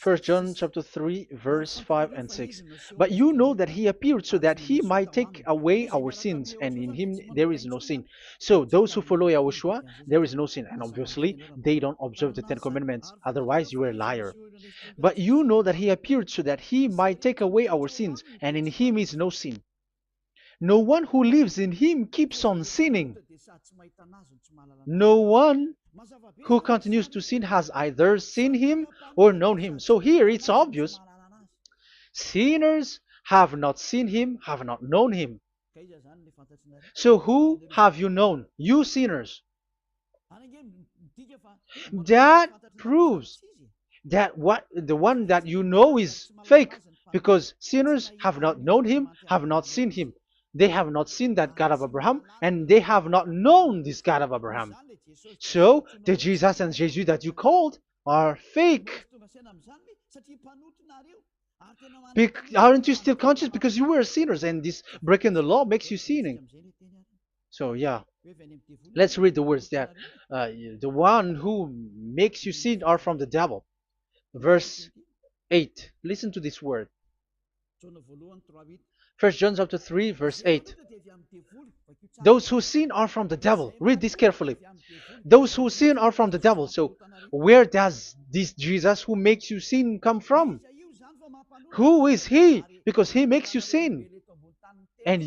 1 John chapter 3, verse 5 and 6. But you know that he appeared so that he might take away our sins, and in him there is no sin. So those who follow YAHOSHUAH, there is no sin. And obviously, they don't observe the Ten Commandments. Otherwise, you are a liar. But you know that he appeared so that he might take away our sins, and in him is no sin. No one who lives in him keeps on sinning. No one who continues to sin has either seen him or known him. So here it's obvious. Sinners have not seen him, have not known him. So who have you known? You sinners. That proves that the one that you know is fake, because sinners have not known him, have not seen him. They have not seen that God of Abraham, and they have not known this God of Abraham. So the Jesus and Jesus that you called are fake. Aren't you still conscious? Because you were sinners, and this breaking the law makes you sinning. So yeah, let's read the words that the one who makes you sin are from the devil. Verse 8. Listen to this word. 1 John chapter 3, verse 8. Those who sin are from the devil. Read this carefully. Those who sin are from the devil. So where does this Jesus who makes you sin come from? Who is he? Because he makes you sin. And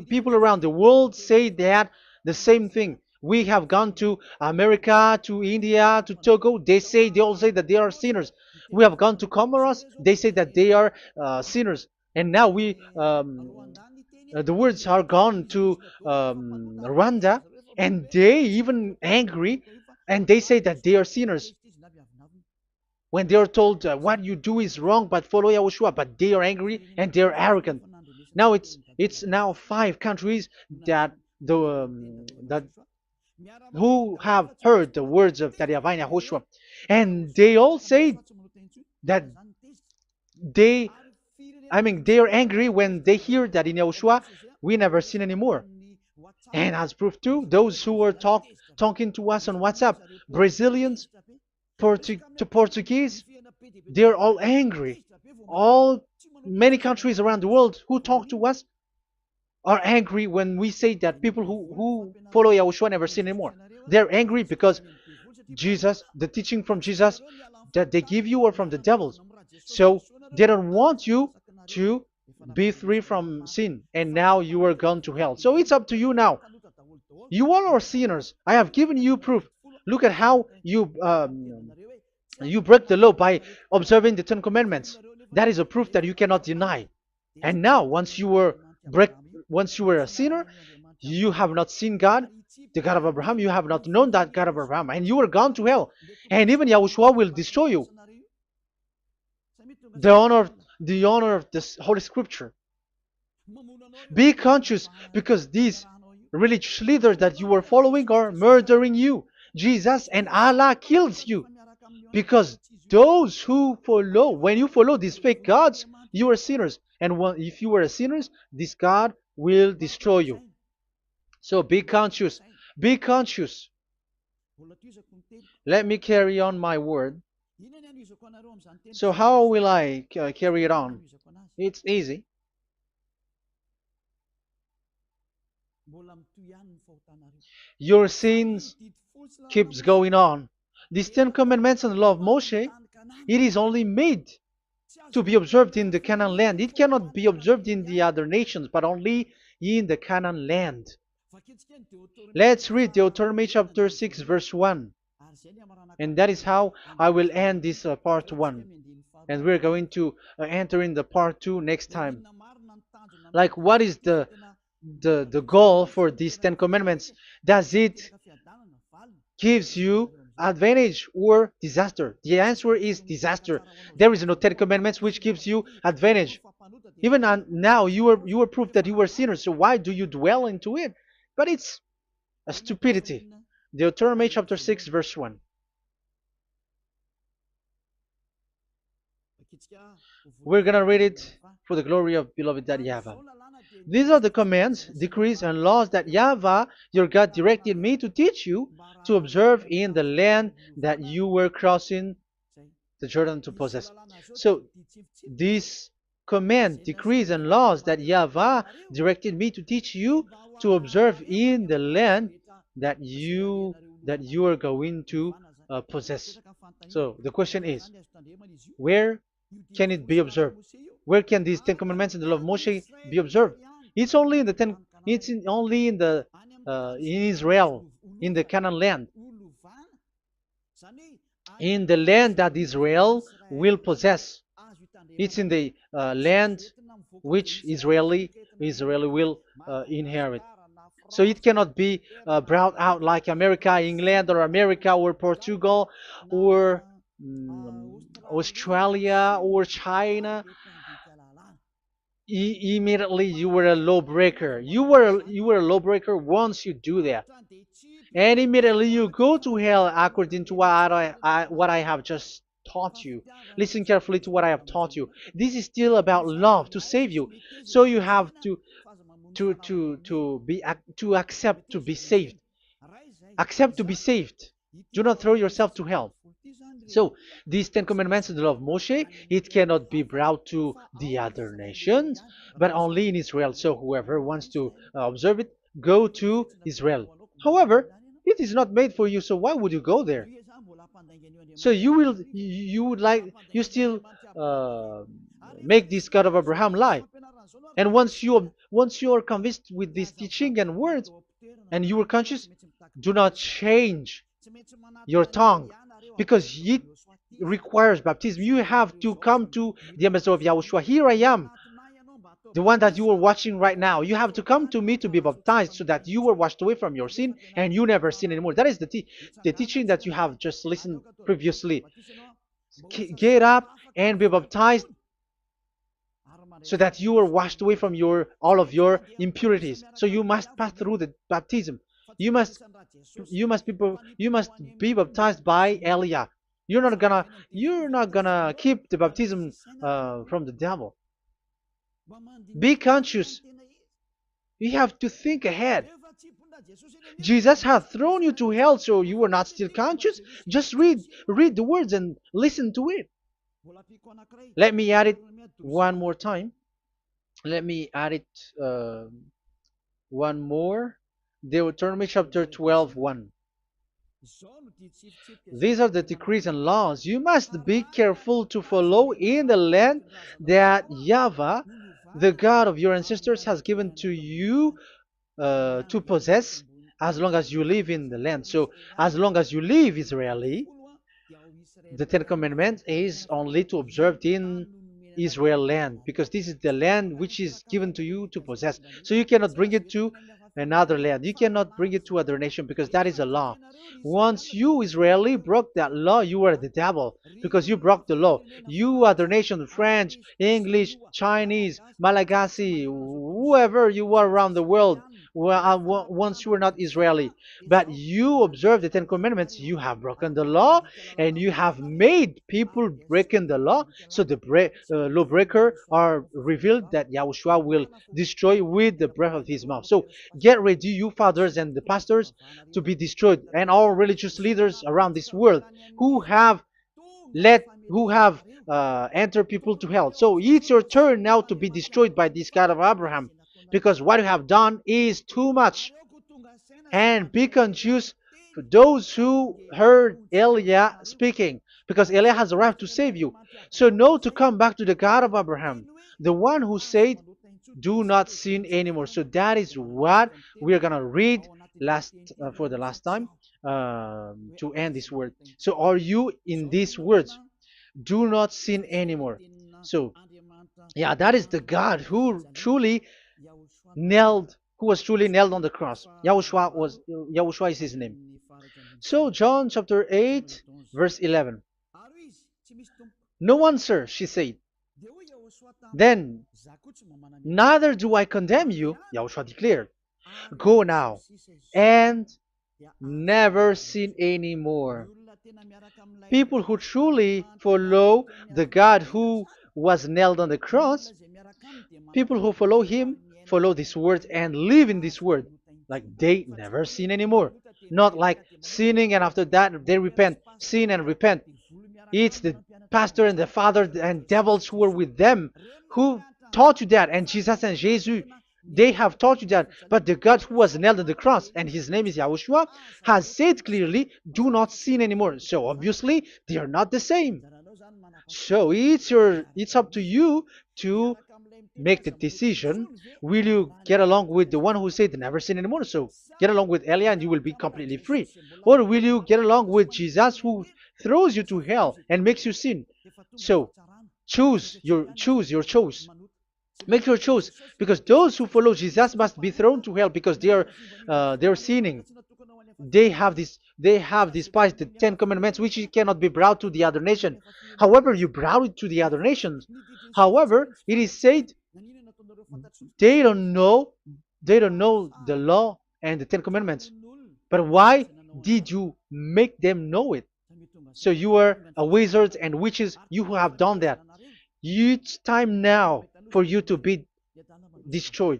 people around the world say that the same thing. We have gone to America, to India, to Togo. They all say that they are sinners. We have gone to Comoros. They say that they are sinners. And now the words are gone to Rwanda, and they even angry, and they say that they are sinners. When they are told what you do is wrong, but follow YAHOSHUAH, but they are angry and they are arrogant. Now it's now 5 countries that who have heard the words of Divine YAHOSHUAH, and they all say that they are angry when they hear that in YAHOSHUAH we never sin anymore. And as proof too, those who are talking to us on WhatsApp, Brazilians, Portuguese, they're all angry. Many countries around the world who talk to us, are angry when we say that people who follow Yahushua never sin anymore. They're angry because Jesus, the teaching from Jesus that they give you are from the devils. So they don't want you to be free from sin, and now you are gone to hell. So it's up to you now. You all are sinners. I have given you proof. Look at how you break the law by observing the Ten Commandments. That is a proof that you cannot deny. And now, break, once you were a sinner, you have not seen God, the God of Abraham. You have not known that God of Abraham, and you are gone to hell. And even Yahushua will destroy you. The honor, the honor of this Holy Scripture. Be conscious, because these religious leaders that you are following are murdering you. Jesus and Allah kills you, because those who follow, when you follow these fake gods, you are sinners. And if you are a sinner, this God will destroy you. So be conscious. Be conscious. Let me carry on my word. So how will I carry it on? It's easy. Your sins keeps going on. These Ten Commandments and the law of Moshe, it is only made to be observed in the Canaan land. It cannot be observed in the other nations, but only in the Canaan land. Let's read Deuteronomy chapter 6, verse 1. And that is how I will end this part 1. And we're going to enter in the part 2 next time. Like, what is the goal for these Ten Commandments? Does it gives you advantage or disaster? The answer is disaster. There is no Ten Commandments which gives you advantage. Even now, you are proof that you are sinners. So why do you dwell into it? But it's a stupidity. Deuteronomy chapter 6, verse 1. We're going to read it for the glory of beloved Daddy Yahvah. These are the commands, decrees, and laws that Yahvah, your God, directed me to teach you to observe in the land that you were crossing the Jordan to possess. So, these command, decrees, and laws that Yahvah directed me to teach you to observe in the land that you are going to possess. So the question is, where can it be observed? Where can these Ten Commandments and the law of Moshe be observed? It's only in the ten. Only in the in Israel, in the Canaan land, in the land that Israel will possess. It's in the land which Israeli will inherit. So it cannot be brought out like America, England, or America, or Portugal, or Australia, or China. Immediately you were a lawbreaker. You were a lawbreaker once you do that, and immediately you go to hell according to what I have just taught you. Listen carefully to what I have taught you. This is still about love to save you. So you have to accept to be saved. Accept to be saved. Do not throw yourself to hell. So these Ten Commandments and the law of Moshe, it cannot be brought to the other nations, but only in Israel. So whoever wants to observe it, go to Israel. However, it is not made for you, so why would you go there? So you still uh, make this God of Abraham lie. And once you are convinced with this teaching and words, and you are conscious, do not change your tongue, because it requires baptism. You have to come to the ambassador of Yahushua. Here I am, the one that you are watching right now. You have to come to me to be baptized, so that you were washed away from your sin and you never sin anymore. That is the teaching that you have just listened previously. Get up and be baptized, so that you are washed away from all of your impurities. So you must pass through the baptism. You must be baptized by Elia. You're not gonna keep the baptism from the devil. Be conscious. You have to think ahead. Jesus has thrown you to hell, so you are not still conscious. Just read the words and listen to it. Let me add it one more time. Let me add it. One more. Deuteronomy chapter 12:1. These are the decrees and laws you must be careful to follow in the land that YAHVAH, the God of your ancestors, has given to you to possess as long as you live in the land. So, as long as you live Israeli, the Ten Commandments is only to observe in Israel land, because this is the land which is given to you to possess. So you cannot bring it to another land. You cannot bring it to other nation, because that is a law. Once you Israeli broke that law, you were the devil, because you broke the law. You other nation, French, English, Chinese, Malagasy, whoever you are around the world, once you were not Israeli, but you observe the Ten Commandments, you have broken the law, and you have made people breaking the law. So the lawbreaker are revealed that Yahushua will destroy with the breath of his mouth. So get ready, you fathers and the pastors, to be destroyed, and all religious leaders around this world who have entered people to hell. So it's your turn now to be destroyed by this God of Abraham, because what you have done is too much. And be conscious for those who heard Eliah speaking, because Eliah has arrived to save you. So know to come back to the God of Abraham, the one who said, do not sin anymore. So that is what we are going to read for the last time, to end this word. So are you in these words? Do not sin anymore. So yeah, that is the God who was truly nailed on the cross. Yahushua is his name. So John chapter 8 verse 11. No answer, she said. Then, neither do I condemn you, Yahushua declared. Go now and never sin anymore. People who truly follow the God who was nailed on the cross, people who follow him, follow this word and live in this word, like they never sin anymore. Not like sinning and after that they repent, sin and repent. It's the pastor and the father and devils who were with them who taught you that, and Jesus and Jesus, they have taught you that. But the God who was nailed on the cross, and his name is Yahushua, has said clearly, do not sin anymore. So obviously they are not the same. So it's up to you to make the decision. Will you get along with the one who said never sin anymore? So get along with Elia and you will be completely free. Or will you get along with Jesus who throws you to hell and makes you sin? So choose your choice. Make your choice, because those who follow Jesus must be thrown to hell, because they are sinning. They have despised the Ten Commandments, which cannot be brought to the other nation. However, you brought it to the other nations. However, it is said they don't know the law and the Ten Commandments. But why did you make them know it? So you are a wizard and witches, you who have done that. It's time now for you to be destroyed.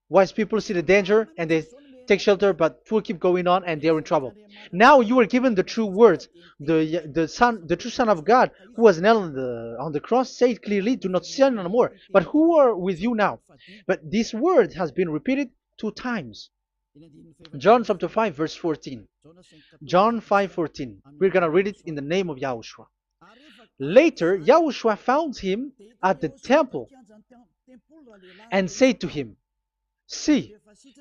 Wise people see the danger and they take shelter, but fool keep going on and they're in trouble. Now you are given the true words. The true Son of God, who was nailed on the cross, said clearly, "Do not sin no more." But who are with you now? But this word has been repeated 2 times. John chapter 5 verse 14. John 5:14. We're gonna read it in the name of Yahushua. Later, Yahushua found him at the temple and said to him, "See,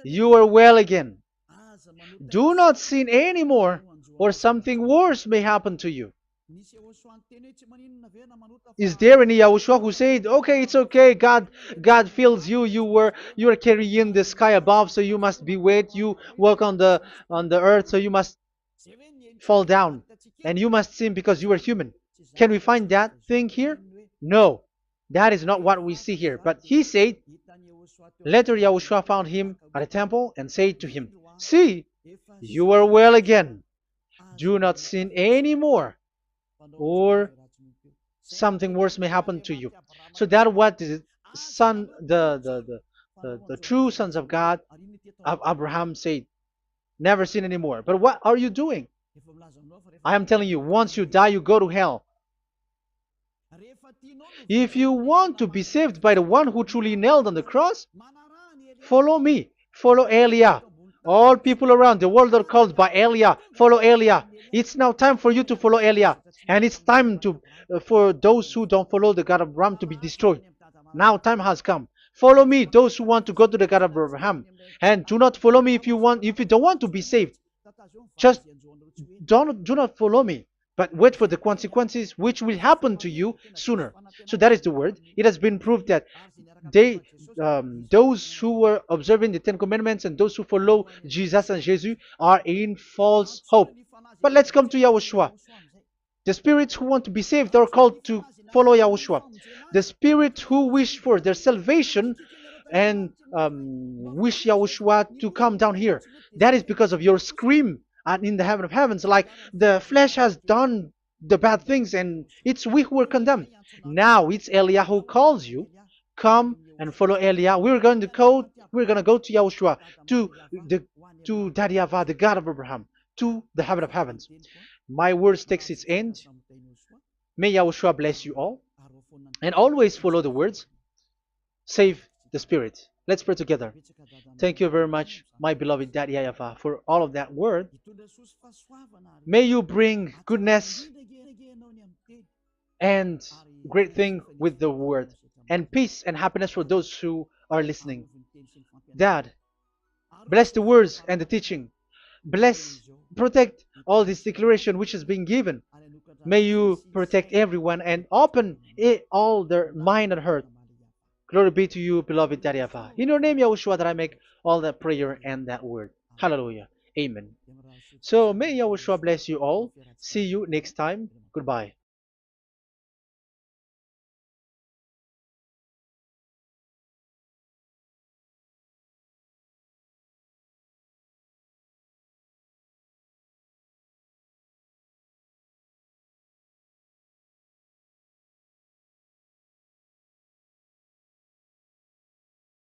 you are well again. Do not sin anymore, or something worse may happen to you." Is there any Yahushua who said, "Okay, it's okay, God fills you, you are carrying the sky above, so you must be wet, you walk on the earth, so you must fall down, and you must sin because you are human"? Can we find that thing here? No, that is not what we see here. But he said, later Yahushua found him at a temple and said to him, "See, you are well again. Do not sin anymore, or something worse may happen to you." So that what the son, the true sons of God of Abraham said, never sin anymore. But what are you doing? I am telling you, once you die, you go to hell. If you want to be saved by the one who truly nailed on the cross, follow me. Follow Elia. All people around the world are called by Elia. Follow Elia. It's now time for you to follow Elia. And it's time to for those who don't follow the God of Abraham to be destroyed. Now time has come. Follow me, those who want to go to the God of Abraham. And do not follow me if you don't want to be saved. Just do not follow me, but wait for the consequences which will happen to you sooner. So that is the word. It has been proved that they those who were observing the Ten Commandments and those who follow Jesus and Jesus are in false hope. But let's come to Yahushua. The spirits who want to be saved are called to follow Yahushua. The spirits who wish for their salvation and wish Yahushua to come down here. That is because of your scream in the heaven of heavens. Like the flesh has done the bad things and it's we who are condemned. Now it's Eliah who calls you. Come and follow Eliah. We're going to go to Yahushua, to the to Daddy Yahvah, the God of Abraham, to the heaven of heavens. My words takes its end. May Yahushua bless you all. And always follow the words. Save the spirit. Let's pray together. Thank you very much, my beloved Daddy Yahvah, for all of that word. May you bring goodness and great thing with the word, and peace and happiness for those who are listening. Dad, bless the words and the teaching. Bless, protect all this declaration which is being given. May you protect everyone and open all their mind and heart. Glory be to you, beloved Daddy Yahvah. In your name, Yahushua, that I make all that prayer and that word. Hallelujah. Amen. So may Yahushua bless you all. See you next time. Goodbye.